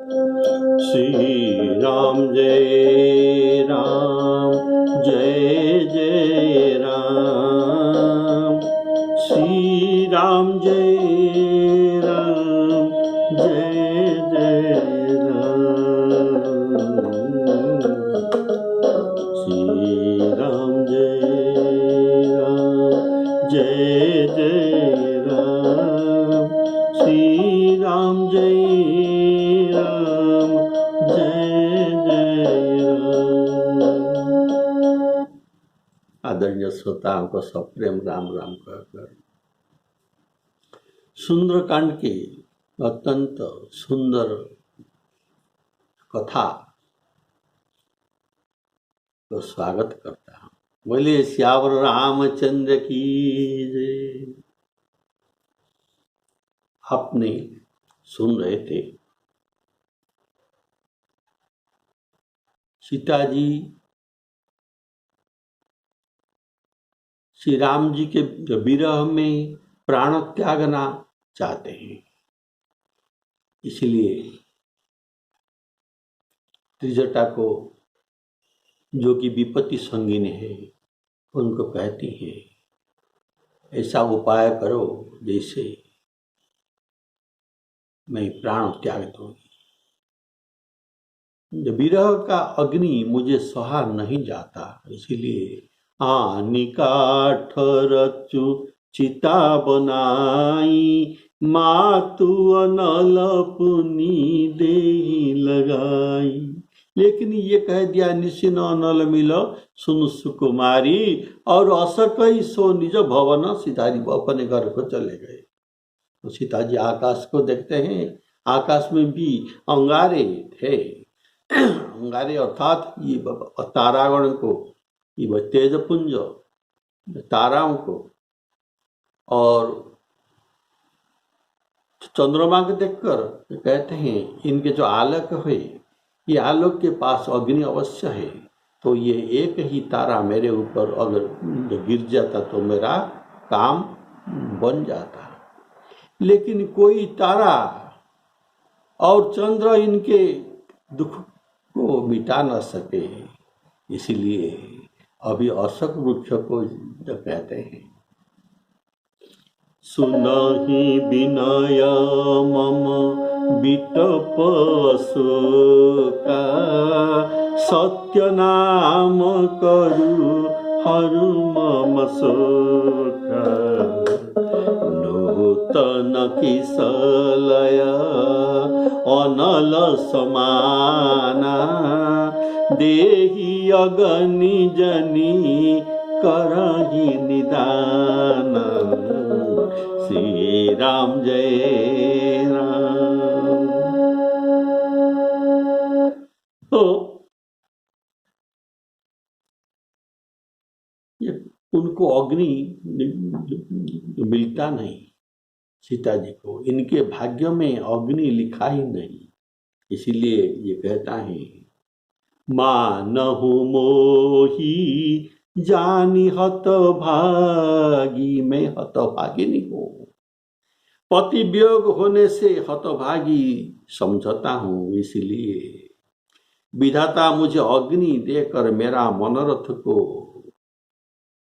श्री राम जय राम, जय जय राम। श्री राम जय राम, जय जय राम। श्री राम जय राम, जय जय राम। श्री राम जय राम, जय जय राम। आदरणीय श्रोताओं को सप्रेम राम राम कहकर सुंदरकांड की अत्यंत सुंदर कथा को स्वागत करता हूँ। बोले श्यावर रामचंद्र की जय। आपने सुन रहे थे सीता जी श्री राम जी के विरह में प्राण त्यागना चाहते हैं, इसलिए त्रिजटा को, जो कि विपत्ति संगीन है, उनको कहती हैं ऐसा उपाय करो जैसे मैं प्राण त्याग दूंगी। विरह का अग्नि मुझे सहा नहीं जाता, इसीलिए आनी काठ रचु चिता बनाई, मातु अनल पुनी दे लगाई। लेकिन ये कह दिया निशिन अनल मिल सुन सुकुमारी, और असकई सो निज भवन सिधारी। वो अपने घर को चले गए। तो सीता जी आकाश को देखते हैं, आकाश में भी अंगारे थे। अंगारे अर्थात ये तारागण को, ये तेजपुंज ताराओं को, और चंद्रमा को देखकर कहते हैं इनके जो आलोक है, ये आलोक के पास अग्नि अवश्य है, तो ये एक ही तारा मेरे ऊपर अगर गिर जाता तो मेरा काम बन जाता। लेकिन कोई तारा और चंद्र इनके दुख को मिटा न सके, इसलिए अभी अशोक वृक्ष को जो कहते हैं, सुनहि विनय मम बिटप अशोका, सत्य नाम करु हरु मम शोका। नूतन किसलय अनल समाना, देहि अगनि जनि करहि निदान। श्री राम जय राम। तो ये उनको अग्नि मिलता नहीं, सीता जी को इनके भाग्य में अग्नि लिखा ही नहीं, इसीलिए ये कहता है मानहु मोही जानी हतभागी। मैं हतभागिनी हूँ, पति वियोग होने से हतभागी समझता हूँ, इसलिए विधाता मुझे अग्नि देकर मेरा मनोरथ को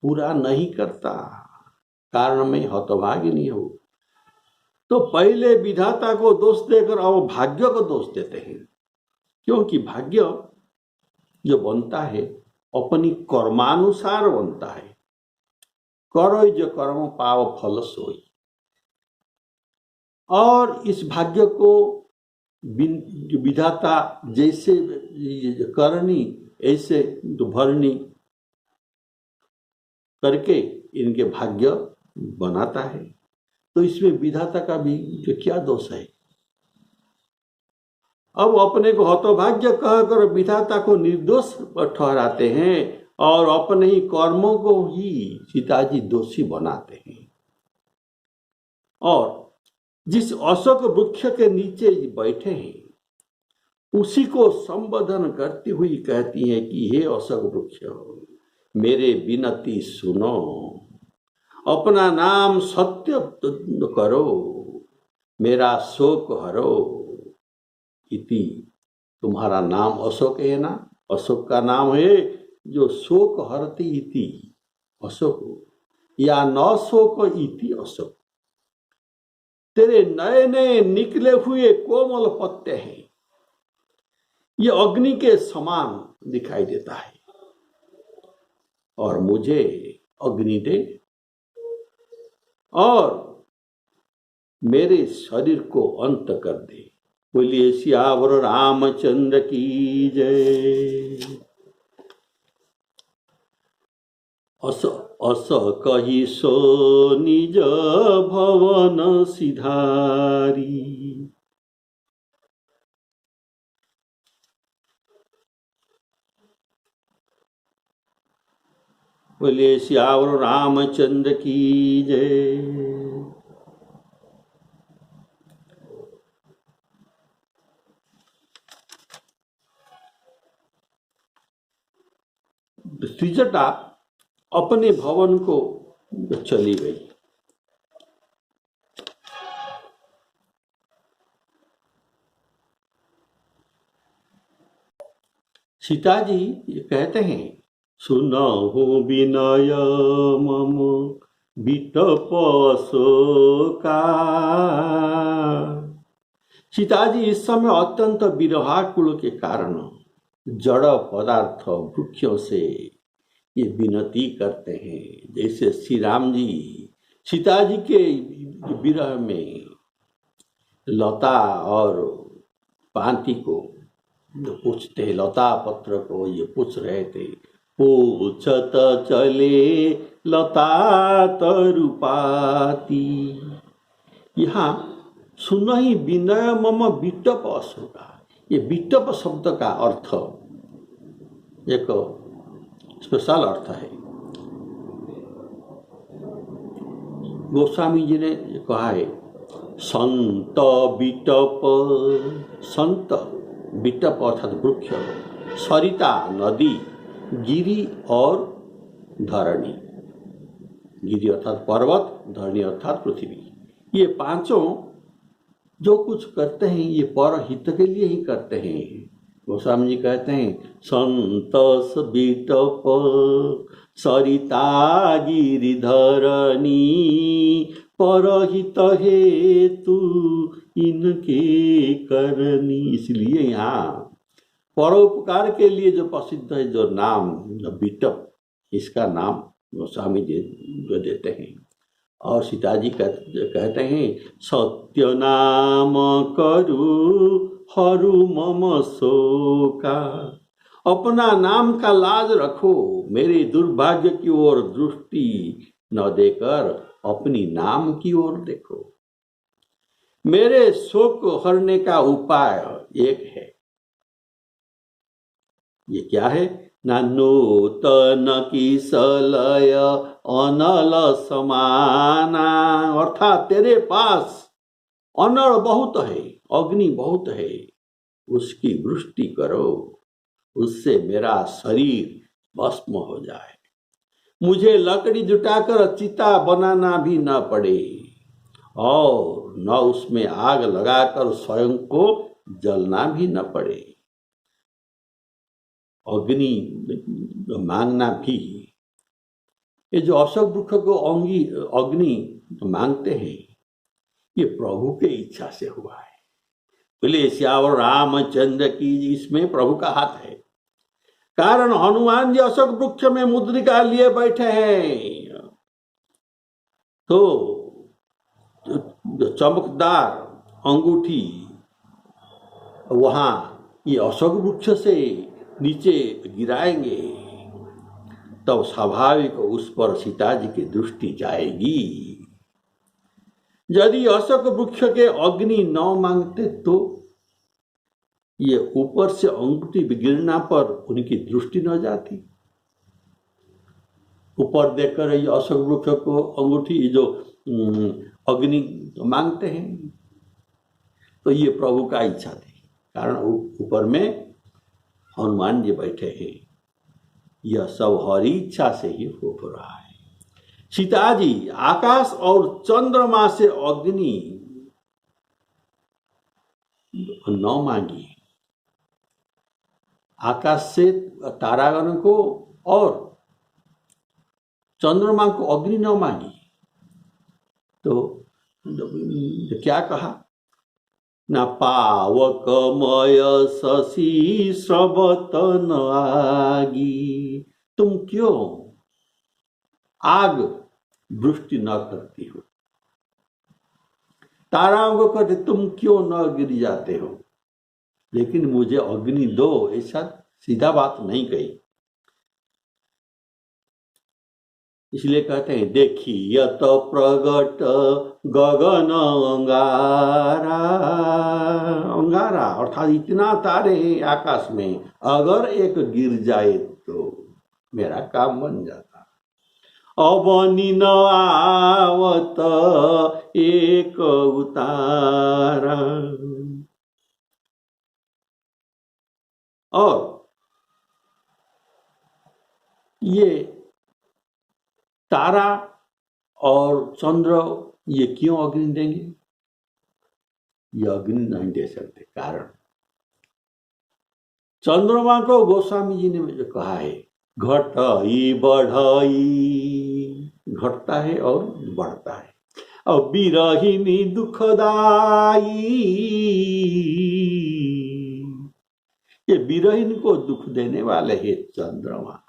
पूरा नहीं करता, कारण मैं हतभागिनी हूँ। तो पहले विधाता को दोष देकर अब भाग्य को दोष देते हैं, क्योंकि भाग्य जो बनता है अपनी कर्मानुसार बनता है। करो जो कर्म पाव फल सोई। और इस भाग्य को विधाता जैसे करनी ऐसे भरनी करके इनके भाग्य बनाता है। तो इसमें विधाता का भी क्या दोष है? अब अपने को हतभाग्य कहकर विधाता को निर्दोष ठहराते हैं और अपने ही कर्मों को ही सीताजी दोषी बनाते हैं। और जिस अशोक वृक्ष के नीचे बैठे हैं उसी को संबोधन करती हुई कहती है कि हे अशोक वृक्ष, मेरे विनती सुनो, अपना नाम सत्य करो, मेरा शोक हरो। इति, तुम्हारा नाम अशोक है ना, अशोक का नाम है जो शोक हरति इति अशोक, या न शोक इति अशोक। तेरे नए नए निकले हुए कोमल पत्ते हैं, ये अग्नि के समान दिखाई देता है, और मुझे अग्नि दे और मेरे शरीर को अंत कर दे। बोलिए सियावर रामचंद्र की जय। अस कही सो निज भवन सिधारी, बोले सियावर रामचंद्र की जय। त्रिजटा अपने भवन को चली गई। सीता जी ये कहते हैं, सुनहु विनय मम बिटप शोका। सीता जी इस समय अत्यंत विरहाकुल के कारण जड़ पदार्थ वृक्षों से ये विनती करते हैं। जैसे श्री राम जी सीता जी के विरह में लता और पांति को पूछते, लता पत्र को ये पूछ रहे थे, पूछत चले लता तरुपाती। यहाँ सुनहि विनय मम बिटप अशोका, ये बिटप शब्द का अर्थ एक स्पेशल अर्थ है। गोस्वामी जी ने कहा है, संत बिटप, संत बिटप अर्थात वृक्ष, सरिता नदी, गिरी और धरणी। गिरी अर्थात पर्वत, धरणी अर्थात पृथ्वी। ये पांचों जो कुछ करते हैं ये परहित के लिए ही करते हैं। गोस्वामी जी कहते हैं, संतस बिटप सरिता गिरी धरणी, परहित हेतु इनके करनी। इसलिए यहाँ परोपकार के लिए जो प्रसिद्ध है जो नाम बिटप, इसका नाम गोस्वामी जी देते हैं। और सीता जी कहते हैं, सत्य नाम करु हरू मम शोका। अपना नाम का लाज रखो, मेरे दुर्भाग्य की ओर दृष्टि न देकर अपनी नाम की ओर देखो। मेरे शोक हरने का उपाय एक है। ये क्या है? नूतन किसलय अनल समाना, अर्थात तेरे पास अनल बहुत है, अग्नि बहुत है, उसकी वृष्टि करो, उससे मेरा शरीर भस्म हो जाए। मुझे लकड़ी जुटाकर चिता बनाना भी न पड़े और न उसमें आग लगाकर स्वयं को जलना भी न पड़े। अग्नि मांगना भी, ये जो अशोक वृक्ष को अग्नि मांगते हैं, ये प्रभु के इच्छा से हुआ है। बोले श्यावर रामचंद्र की, इसमें प्रभु का हाथ है। कारण हनुमान जी अशोक वृक्ष में मुद्रिका लिए बैठे हैं, तो चमकदार अंगूठी वहां ये अशोक वृक्ष से नीचे गिराएंगे, तब स्वाभाविक उस पर सीता जी की दृष्टि जाएगी। यदि अशोक वृक्ष के अग्नि न मांगते तो ये ऊपर से अंगूठी गिरना पर उनकी दृष्टि न जाती। ऊपर देखकर ये अशोक वृक्ष को अंगूठी जो अग्नि मांगते हैं, तो ये प्रभु का इच्छा थी। कारण ऊपर में हनुमान जी बैठे हैं, यह सब हरी इच्छा से ही हो रहा है। सीता जी आकाश और चंद्रमा से अग्नि न मांगी, आकाश से तारागण को और चंद्रमा को अग्नि न मांगी। तो क्या कहा, न पावकमय शशि स्रवत न आगी, तुम क्यों आग वृष्टि न करती हो, ताराओं को कहते तुम क्यों न गिर जाते हो, लेकिन मुझे अग्नि दो, ऐसा सीधा बात नहीं कही। इसलिए कहते हैं देखियत प्रगट गगन अंगारा, अंगारा अर्थात इतना तारे हैं आकाश में, अगर एक गिर जाए तो मेरा काम बन जाता। अवनी न आवत एक उतारा, और ये तारा और चंद्र ये क्यों अग्नि देंगे, ये अग्नि नहीं दे सकते। कारण चंद्रमा को गोस्वामी जी ने जो कहा है, घटई बढ़ई, घटता है और बढ़ता है, और बिरहिनी दुखदाई, ये बिरहिन को दुख देने वाले हैं चंद्रमा,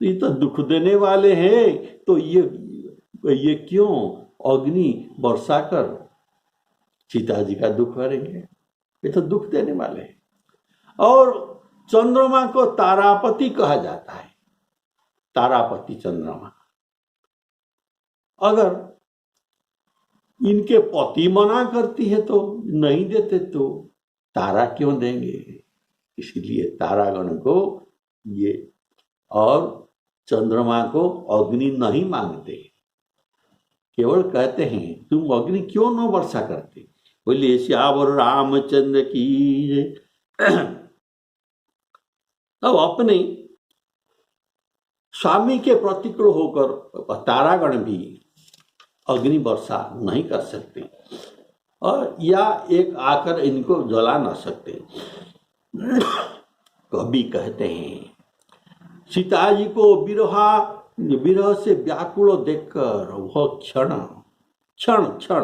ये तो दुख देने वाले हैं, तो ये क्यों अग्नि बरसा कर सीता जी का दुख करेंगे, ये तो दुख देने वाले हैं। और चंद्रमा को तारापति कहा जाता है, तारापति चंद्रमा। अगर इनके पति मना करती है तो नहीं देते, तो तारा क्यों देंगे, इसलिए तारागण को ये और चंद्रमा को अग्नि नहीं मांगते, केवल कहते हैं तुम अग्नि क्यों न वर्षा करते। बोलिए श्यावर रामचंद्र की। अब अपने स्वामी के प्रतिकूल होकर तारागण भी अग्नि वर्षा नहीं कर सकते, और या एक आकर इनको जला न सकते। कवि कहते हैं सीता जी को विरह से व्याकुल देखकर वह क्षण क्षण क्षण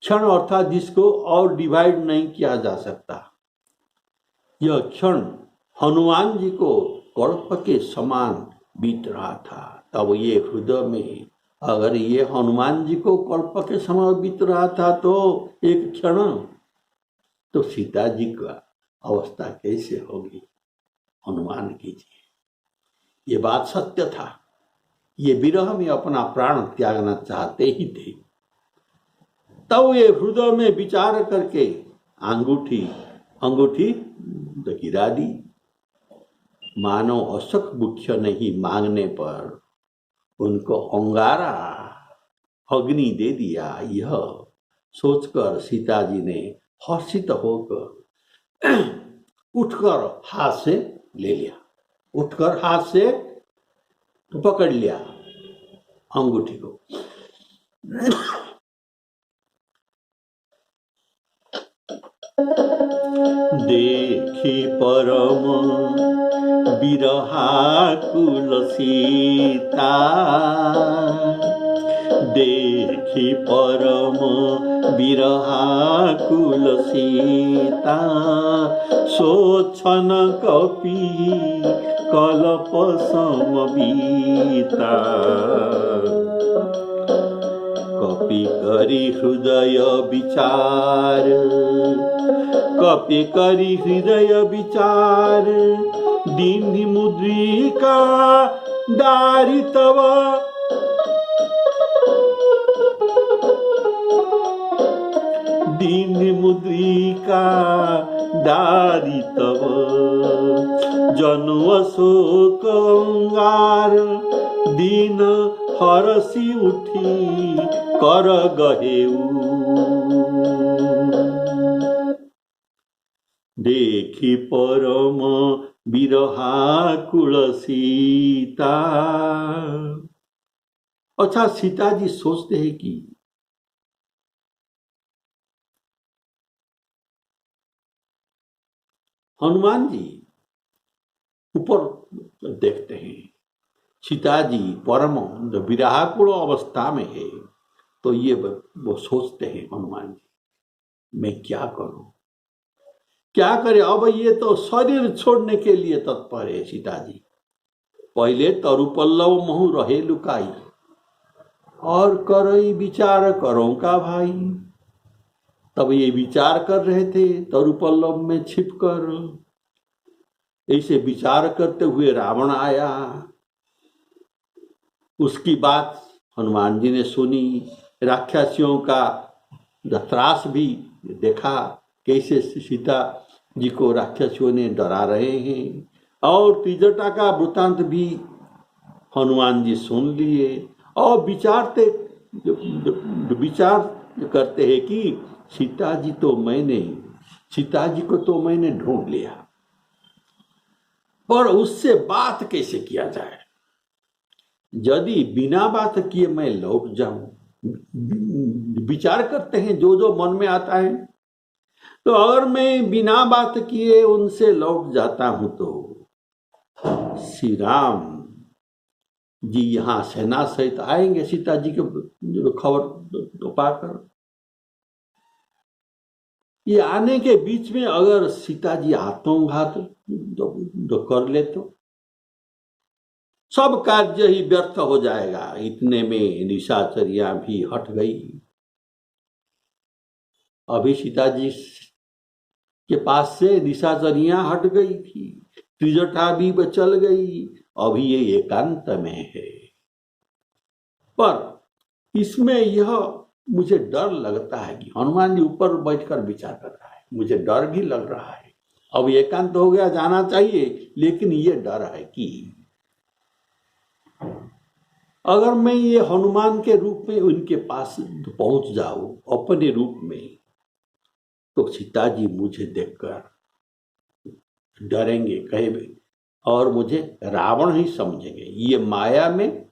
क्षण अर्थात जिसको और डिवाइड नहीं किया जा सकता, यह क्षण हनुमान जी को कल्प के समान बीत रहा था। तब ये हृदय में, अगर ये हनुमान जी को कल्प के समान बीत रहा था तो एक क्षण, तो सीता जी का अवस्था कैसे होगी, अनुमान कीजिए। ये बात सत्य था, ये विरह में अपना प्राण त्यागना चाहते ही थे। तब ये हृदय में विचार करके अंगूठी गिरा दी। मानो अशोक मुख्य नहीं मांगने पर उनको अंगारा अग्नि दे दिया। यह सोचकर सीता जी ने हर्षित होकर उठकर हाथ से ले लिया, उठकर हाथ से पकड़ लिया अंगूठी को। देखी परम विरहाकुल सीता, देखी परम विरहाकुल सीता, सोचन कपि कल्प समबीता। कपि करी हृदय विचार, कपि करी हृदय विचार, दीन मुद्रिका दारी तव। दीन मुद्रिका दारी तव, जनु अशोक अंगार, दीन हरसी उठी कर गहेऊ। देखी परम विरहाकुल सीता। अच्छा, सीता जी सोचते हैं कि हनुमान जी ऊपर देखते हैं, सीता जी परम विराकुल अवस्था में है। तो ये वो सोचते हैं हनुमान जी, मैं क्या करूं, क्या करे। अब ये तो शरीर छोड़ने के लिए तत्पर है सीता जी। पहले तरु पल्लव महु रहे लुकाई, और करई विचार करो का भाई। तब ये विचार कर रहे थे तरु पल्लव में छिपकर। ऐसे विचार करते हुए रावण आया। उसकी बात हनुमान जी ने सुनी, राक्षसियों का त्रास भी देखा, कैसे सीता जी को राक्षसियों ने डरा रहे हैं। और त्रिजटा का वृतांत भी हनुमान जी सुन लिए और विचार करते हैं कि सीता जी को तो मैंने ढूंढ लिया, पर उससे बात कैसे किया जाए। यदि बिना बात किए मैं लौट जाऊं, विचार करते हैं जो जो मन में आता है। तो अगर मैं बिना बात किए उनसे लौट जाता हूं तो श्री राम जी यहाँ सेना सहित आएंगे सीता जी के खबर पाकर। ये आने के बीच में अगर सीता जी आत्मघात कर ले तो सब कार्य ही व्यर्थ हो जाएगा। इतने में निशाचरियां भी हट गई। अभी सीता जी के पास से निशाचरियां हट गई थी, त्रिजटा भी चल गई। अभी ये एकांत में है। पर इसमें यह मुझे डर लगता है कि हनुमान जी ऊपर बैठकर विचार कर रहा है, मुझे डर भी लग रहा है। अब एकांत हो गया, जाना चाहिए, लेकिन ये डर है कि अगर मैं ये हनुमान के रूप में उनके पास पहुंच जाऊं अपने रूप में, तो सीता जी मुझे देखकर डरेंगे, कहेंगे और मुझे रावण ही समझेंगे। ये माया में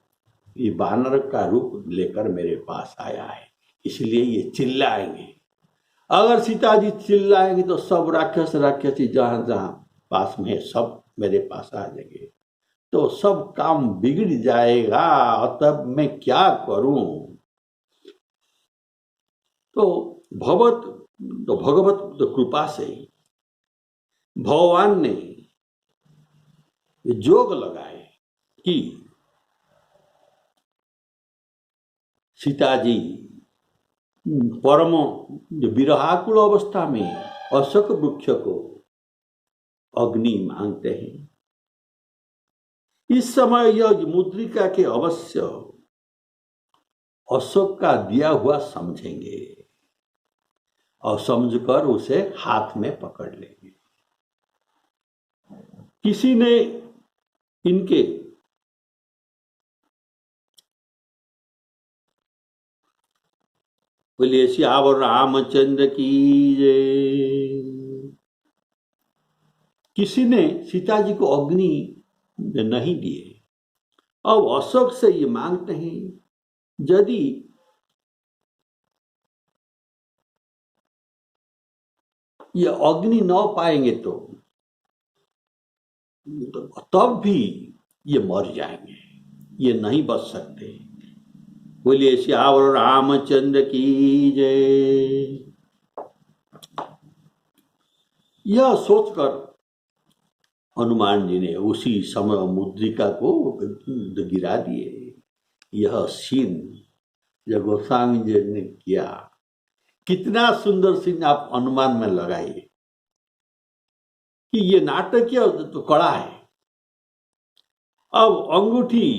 ये वानर का रूप लेकर मेरे पास आया है, इसलिए ये चिल्लाएंगे। अगर सीता जी चिल्लाएंगे तो सब राक्षसी जहां जहां पास में है सब मेरे पास आ जाएंगे, तो सब काम बिगड़ जाएगा। तब मैं क्या करूं। तो भगवत कृपा से भगवान ने जोग लगाए कि सीता जी परम विरहाकुल अवस्था में अशोक वृक्ष को अग्नि मांगते हैं। इस समय यह मुद्रिका के अवश्य अशोक का दिया हुआ समझेंगे और समझकर उसे हाथ में पकड़ लेंगे। किसी ने इनके बोलिए सियावर रामचंद्र की जय। किसी ने सीता जी को अग्नि नहीं दिए। अब अशोक से ये मांगते हैं, यदि ये अग्नि न पाएंगे तो तब भी ये मर जाएंगे, ये नहीं बच सकते। बोलिए सियावर रामचंद्र की जय। यह सोचकर हनुमान जी ने उसी समय मुद्रिका को गिरा दिए। यह सीन जो गोस्वामी जी ने किया, कितना सुंदर सीन आप अनुमान में लगाइए कि ये नाटकीय तो कड़ा है। अब अंगूठी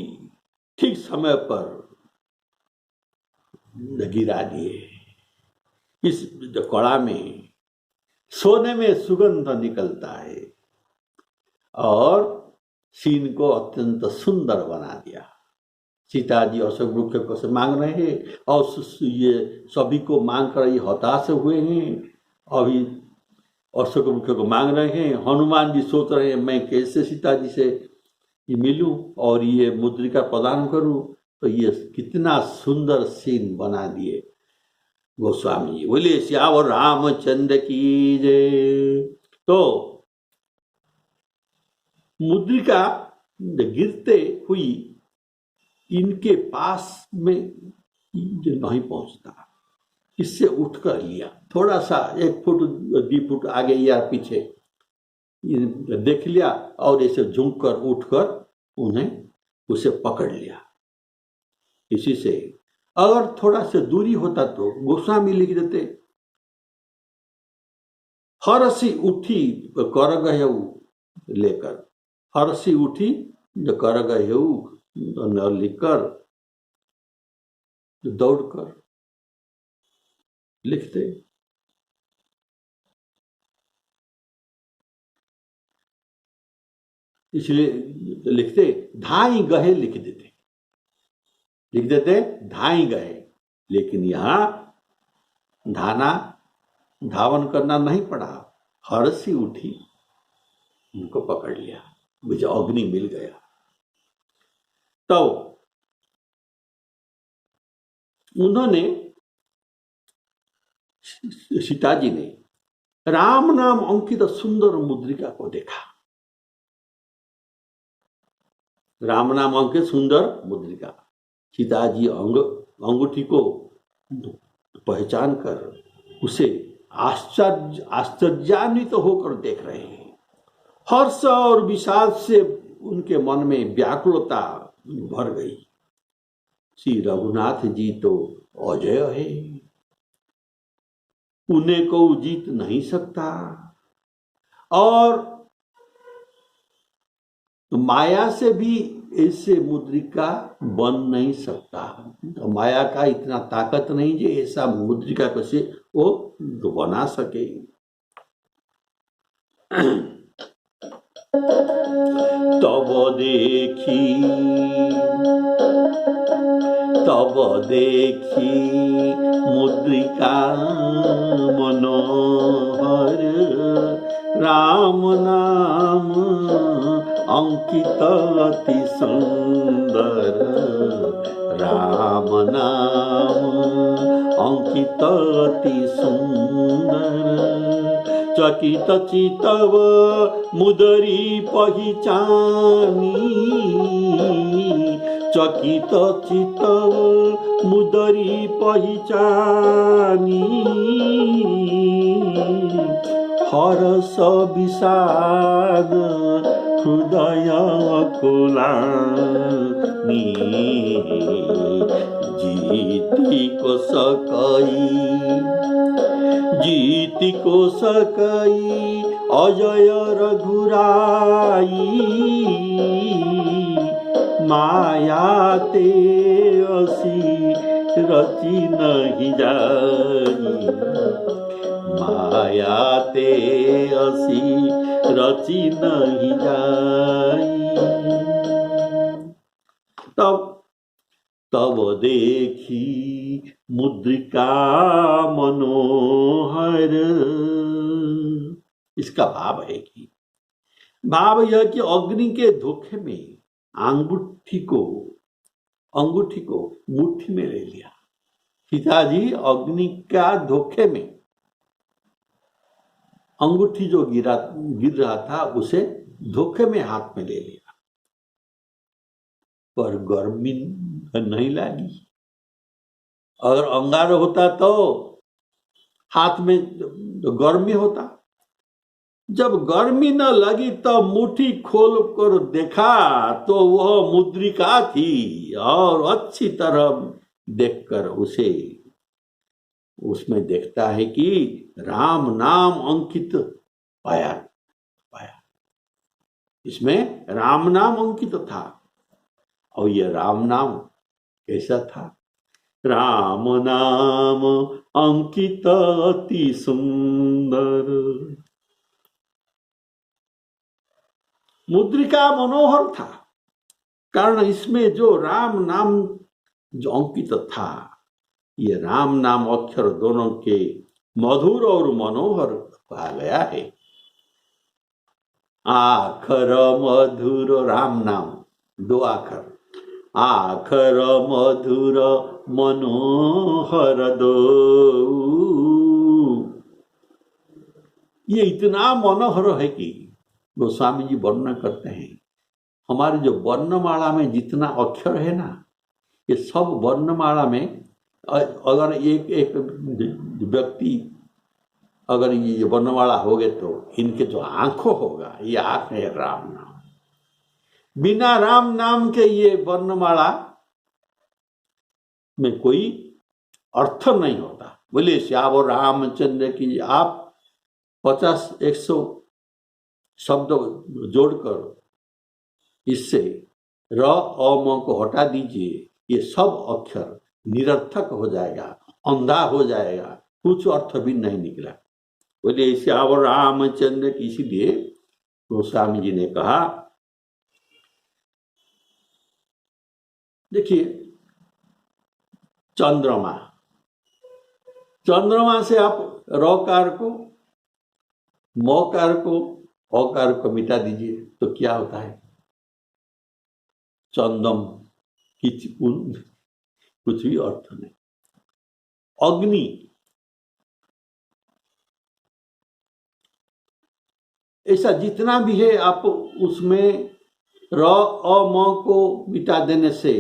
ठीक समय पर गिरा दिए। इस कड़ा में सोने में सुगंध निकलता है और सीन को अत्यंत सुंदर बना दिया। सीता जी अशोक वृक्ष को से मांग रहे हैं और ये सभी को मांग कर ये हताश हुए हैं। अभी अशोक वृक्ष को मांग रहे हैं, हनुमान जी सोच रहे हैं मैं कैसे सीता जी से मिलूं और ये मुद्रिका प्रदान करूं। तो ये कितना सुंदर सीन बना दिए गोस्वामी जी। बोलिए सियावर रामचंद्र की जय। तो मुद्रिका गिरते हुई इनके पास में जो नहीं पहुंचता, इससे उठकर लिया, थोड़ा सा 1 फुट 2 फुट आगे या पीछे देख लिया और ऐसे झुक कर उठकर उन्हें उसे पकड़ लिया। इसी से अगर थोड़ा सा दूरी होता तो गोस्वामी लिख देते, हरसी उठी कर गयऊ लेकर, हरसी उठी जो कर गयऊ न लिखकर दौड़कर लिखते। इसलिए लिखते धाई गहे लिख देते धाई गए, लेकिन यहां धावन करना नहीं पड़ा, हरसी उठी उनको पकड़ लिया, मुझे अग्नि मिल गया। तो उन्होंने सीता जी ने राम नाम अंकित सुंदर मुद्रिका को देखा, राम नाम अंकित सुंदर मुद्रिका। सीता जी अंगूठी को पहचान कर उसे आश्चर्यान्वित होकर देख रहे हैं। हर्ष और विषाद से उनके मन में व्याकुलता भर गई। श्री रघुनाथ जी तो अजय है, उन्हें को जीत नहीं सकता, और माया से भी ऐसे मुद्रिका बन नहीं सकता। तो माया का इतना ताकत नहीं जो ऐसा मुद्रिका कैसे वो बना सके। तब देखी मुद्रिका मनोहर, राम नाम अंकित अति सुंदर, राम नाम अंकित अति सुंदर। चकित चितव मुदरी पहिचानी, चकित चितव मुदरी पहिचानी, हरस विषाद हृदय कुलानी, जीती को सकई अजय रघुराई, माया ते असी रची नहीं जाई, माया ते असी रची नहीं जाई। तब देखी मुद्रिका मनोहर। इसका भाव है कि भाव यह कि अग्नि के धोखे में अंगूठी को मुट्ठी में ले लिया। सीता जी अग्नि का धोखे में अंगूठी जो गिर रहा था उसे धोखे में हाथ में ले लिया, पर गर्मी नहीं लगी। अगर अंगार होता तो हाथ में गर्मी होता। जब गर्मी न लगी तो मुट्ठी खोल कर देखा तो वह मुद्रिका थी, और अच्छी तरह देखकर उसमें देखता है कि राम नाम अंकित पाया। इसमें राम नाम अंकित था, और यह राम नाम कैसा था? राम नाम अंकित अति सुंदर। मुद्रिका मनोहर था, कारण इसमें जो राम नाम जो अंकित था, ये राम नाम अक्षर दोनों के मधुर और मनोहर कहा गया है। आखर मधुर राम नाम, 2 आखर, आखर मधुर मनोहर दो। ये इतना मनोहर है कि गोस्वामी जी वर्णन करते हैं, हमारे जो वर्णमाला में जितना अक्षर है ना, ये सब वर्णमाला में अगर एक एक व्यक्ति अगर ये वर्णमाला हो गए तो इनके जो आंखों होगा, ये आंख है राम नाम। बिना राम नाम के ये वर्णमाला में कोई अर्थ नहीं होता। बोले श्यावर रामचंद्र की। आप 50-100 शब्द जोड़कर इससे र अ म को हटा दीजिए, ये सब अक्षर निरर्थक हो जाएगा, अंधा हो जाएगा, कुछ अर्थ भी नहीं निकला। बोले श्यावर रामचंद्र की। इसीलिए गोस्वामी जी ने कहा, देखिए चंद्रमा, चंद्रमा से आप रकार को, मकार को, अकार को मिटा दीजिए तो क्या होता है? चंदम। कुछ भी अर्थ नहीं। अग्नि, ऐसा जितना भी है, आप उसमें र अ म को मिटा देने से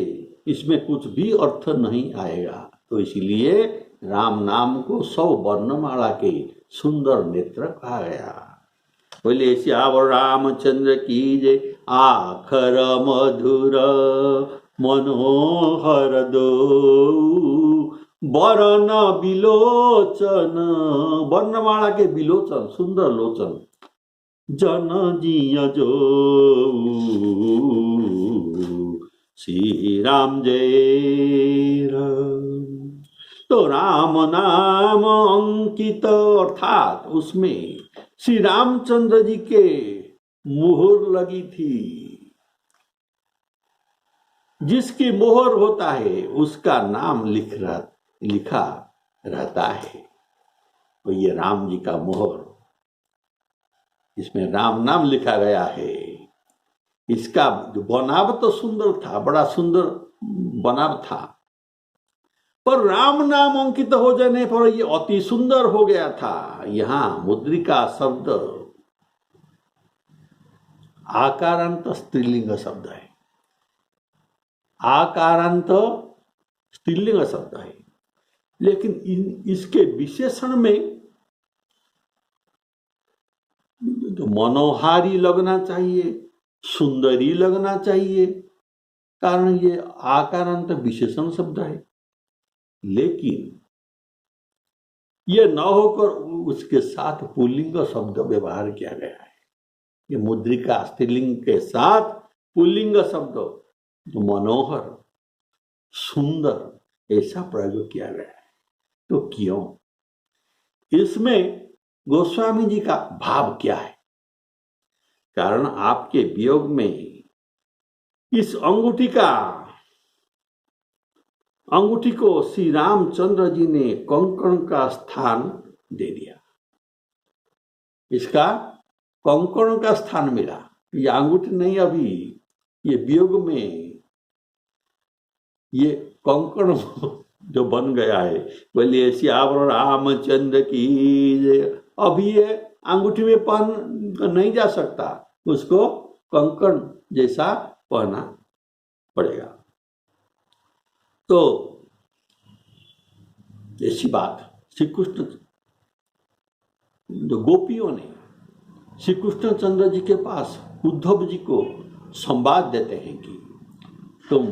इसमें कुछ भी अर्थ नहीं आएगा। तो इसलिए राम नाम को 100 वर्णमाला के सुंदर नेत्र कहा गया। बोले श्यावर रामचंद्र की जय। आखर मधुर मनोहर दो वरण बिलोचन, वर्णमाला के बिलोचन, सुंदर लोचन। जन जिय जो श्री राम जय राम। तो राम नाम अंकित, अर्थात उसमें श्री रामचंद्र जी के मुहर लगी थी। जिसकी मोहर होता है उसका नाम लिखा रहता है। तो ये राम जी का मोहर, इसमें राम नाम लिखा गया है। इसका जो बनाव तो सुंदर था, बड़ा सुंदर बनाव था, पर राम नाम अंकित हो जाने पर ये अति सुंदर हो गया था। यहां मुद्रिका शब्द आकारांत स्त्रीलिंग शब्द है। आकारांत स्त्रीलिंग शब्द है, लेकिन इसके विशेषण में तो मनोहारी लगना चाहिए, सुंदरी लगना चाहिए, कारण ये आकारांत विशेषण शब्द है। लेकिन ये न होकर उसके साथ पुल्लिंग शब्द व्यवहार किया गया है। ये मुद्रिका स्त्रीलिंग के साथ पुल्लिंग शब्द जो मनोहर, सुंदर, ऐसा प्रयोग किया गया है। तो क्यों? इसमें गोस्वामी जी का भाव क्या है? कारण आपके वियोग में इस अंगूठी को श्री रामचंद्र जी ने कंकण का स्थान दे दिया। इसका कंकण का स्थान मिला। ये अंगूठी नहीं, अभी ये वियोग में ये कंकण जो बन गया है। बोलिए श्यावर रामचंद्र की। अभी ये अंगूठी में पहन नहीं जा सकता, उसको कंकण जैसा पहना पड़ेगा। तो ऐसी बात श्री कृष्ण, जो गोपियों ने श्री कृष्ण चंद्र जी के पास उद्धव जी को संवाद देते हैं कि तुम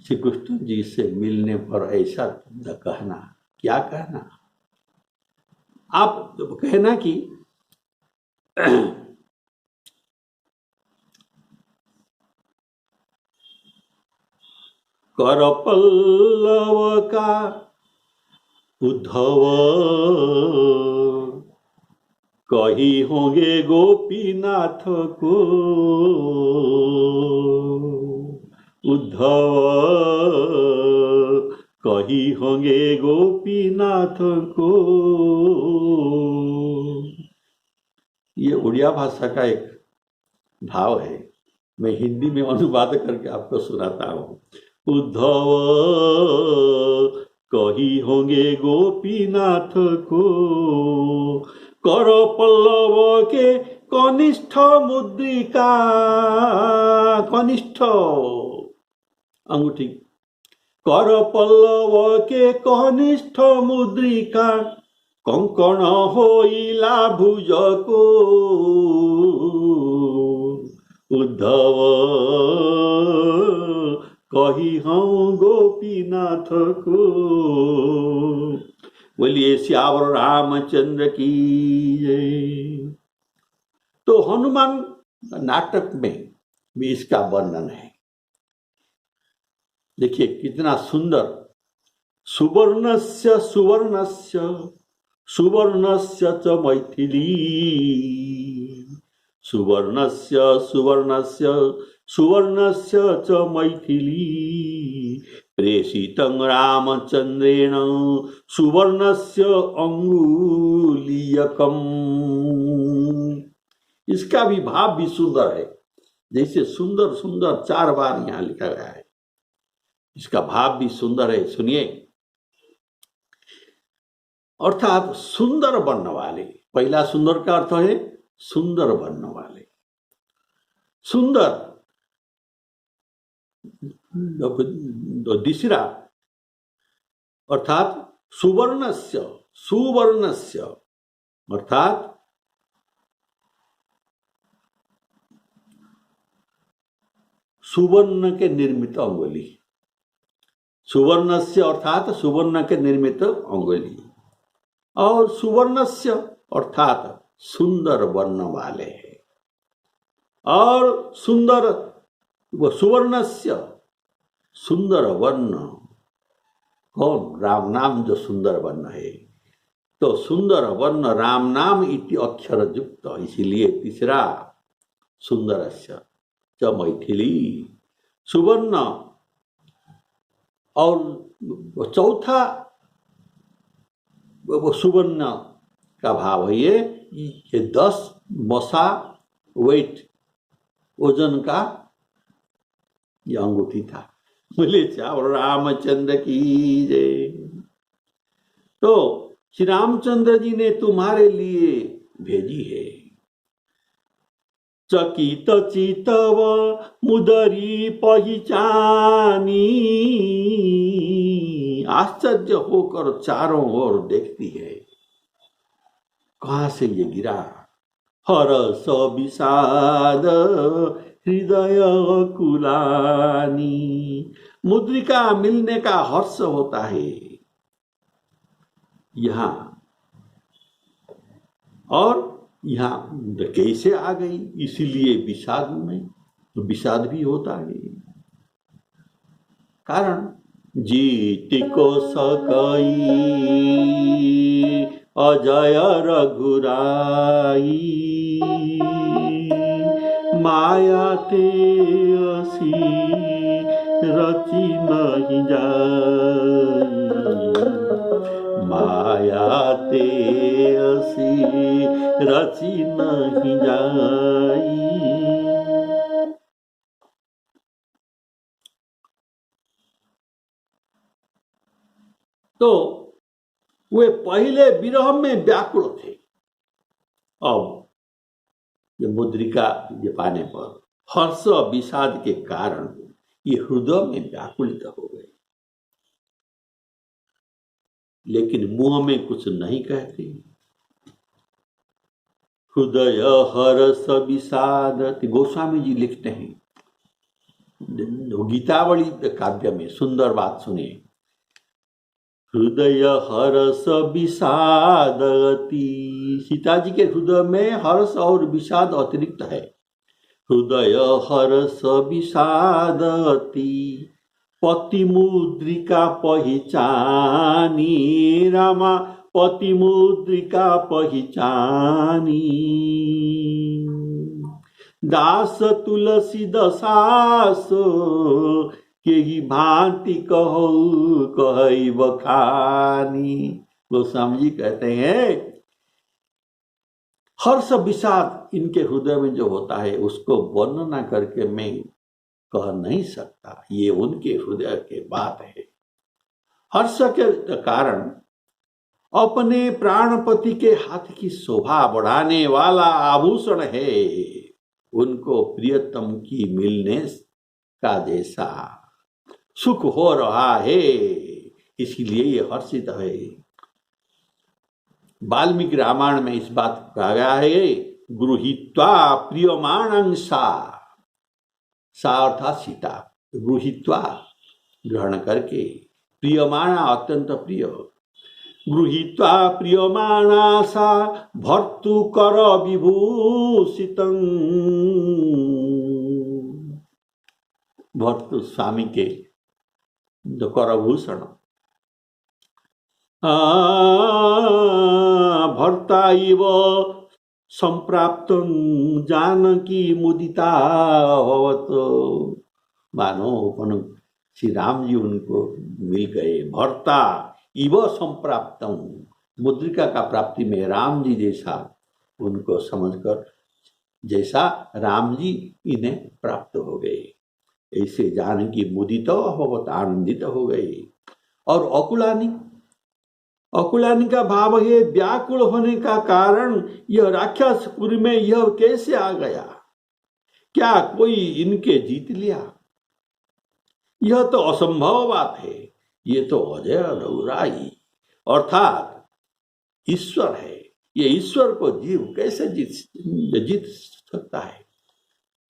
श्री कृष्ण जी से मिलने पर ऐसा कहना। क्या कहना? आप कहना कि कर पल्लव का उद्धव कही होंगे गोपीनाथ को। उद्धव कही होंगे गोपीनाथ को। ये उड़िया भाषा का एक भाव है, मैं हिंदी में अनुवाद करके आपको सुनाता हूँ। उद्धव कही होंगे गोपीनाथ को, कर पल्लव के कनिष्ठ मुद्रिका, कनिष्ठ अंगूठी, कर पल्लव के कनिष्ठ मुद्रिका, कंकण होइला भुजको, उद्धव कही हूँ गोपीनाथ को। बोलिए सियावर रामचंद्र की जय। तो हनुमान नाटक में भी इसका वर्णन है। देखिए कितना सुंदर, सुवर्णस्य सुवर्णस्य सुवर्णस्य च मैथिली, सुवर्णस्य सुवर्णस्य सुवर्णस्य च मैथिली, प्रेषितं रामचंद्रेण सुवर्णस्य अंगुलीयकम्। इसका भी भाव भी सुंदर है, जैसे सुंदर सुंदर 4 बार यहाँ लिखा गया है, इसका भाव भी सुंदर है। सुनिए, अर्थात सुंदर वर्ण वाले, पहला सुंदर का अर्थ है सुंदर वर्ण वाले, सुंदर। तीसरा अर्थात सुवर्णस्य, सुवर्णस्य अर्थात सुवर्ण के निर्मित अंगुली, सुवर्णस्य अर्थात सुवर्ण के निर्मित अंगुली, और सुवर्णस्य अर्थात सुंदर वर्ण वाले हैं, और सुंदर सुवर्णस्य सुंदर वर्ण कौन? राम नाम जो सुंदर वर्ण है। तो सुंदर वर्ण राम नाम इति अक्षर युक्त, इसीलिए तीसरा सुंदरस्य च मैथिली, सुवर्ण। और चौथा वो सुवर्ण का भाव है ये 10 मसा वेट वजन का ये अंगूठी था। बोले चावल रामचंद्र की जय। तो श्री रामचंद्र जी ने तुम्हारे लिए भेजी है। चकित चितव मुदरी पहचानी, आश्चर्य होकर चारों ओर देखती है, कहां से ये गिरा। हरस विषाद हृदय कुलानी, मुद्रिका मिलने का हर्ष होता है यहाँ, और यहाँ कैसे आ गई, इसीलिए विषाद में, तो विषाद भी होता है। कारण जीत को सकई अजय रघुराई, माया ते असी रची नहीं जाई, माया ते असी रची नहीं जाई। तो वे पहले विरह में व्याकुल थे, अब ये मुद्रिका ये पाने पर हर्ष विषाद के कारण ये हृदय में व्याकुलित हो गए, लेकिन मुंह में कुछ नहीं कहते। हृदय हर्ष विषाद, गोस्वामी जी लिखते हैं गीतावली काव्य में, सुंदर बात सुनिए। हृदय हर्ष विषाद अति, सीता जी के हृदय में हर्ष और विषाद अतिरिक्त है। हृदय हर्ष विषाद अति, पति मुद्रिका पहचानी, रामा पति मुद्रिका पहचानी, दास तुलसी दसास के ही भांति कहो कही बखानी। गोस्वामी जी कहते हैं हर्ष विषाद इनके हृदय में जो होता है उसको वर्णना करके मैं कह नहीं सकता, ये उनके हृदय के बात है। हर्ष के कारण अपने प्राणपति के हाथ की शोभा बढ़ाने वाला आभूषण है, उनको प्रियतम की मिलने का जैसा सुख हो रहा है, इसीलिए ये हर्षित है। वाल्मीकि रामायण में इस बात को कहा गया है, गृहीत्वा प्रियमाणं सा, सा अर्थात सीता, गृहीत्वा ग्रहण करके, प्रियमाणा अत्यंत प्रिय, गृहीत्वा प्रियमाणा सा भर्तुकर विभूषितं, भर्तु स्वामी के जो करभूषण, भर्ता इव संप्राप्तं जानकी मुदिता भवत, मानो श्री राम जी उनको मिल गए, भर्ता इव संप्राप्तं, मुद्रिका का प्राप्ति में राम जी जैसा उनको समझकर, जैसा राम जी इन्हें प्राप्त हो गए, ऐसे जानकी मुदित भवत, आनंदित हो गए। और अकुलानी, अकुलानी का भाव है व्याकुल होने का कारण, यह राक्षसपुरी में यह कैसे आ गया, क्या कोई इनके जीत लिया, यह तो असंभव बात है, ये तो अजय रघुराई अर्थात ईश्वर है, ये ईश्वर को जीव कैसे जीत सकता है।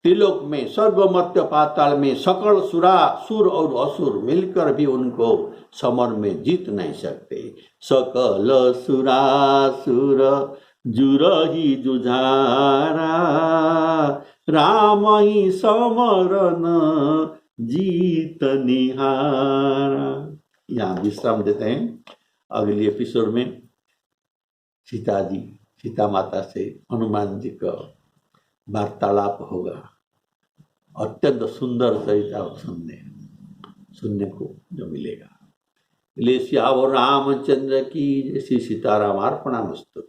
त्रिलोक में स्वर्ग मर्त्य पाताल में सकल सुर और असुर मिलकर भी उनको समर में जीत नहीं सकते। सकल सुरासुर जुरही जुझारा, राम ही समरन जीत निहारा। यहाँ विश्राम देते हैं, अगली एपिसोड में सीता माता से हनुमान जी का वार्तालाप होगा, अत्यंत सुंदर चरित्र सुनने को जो मिलेगा। इसलिए श्याम रामचंद्र की जय, श्री सीताराम अर्पणमस्तु।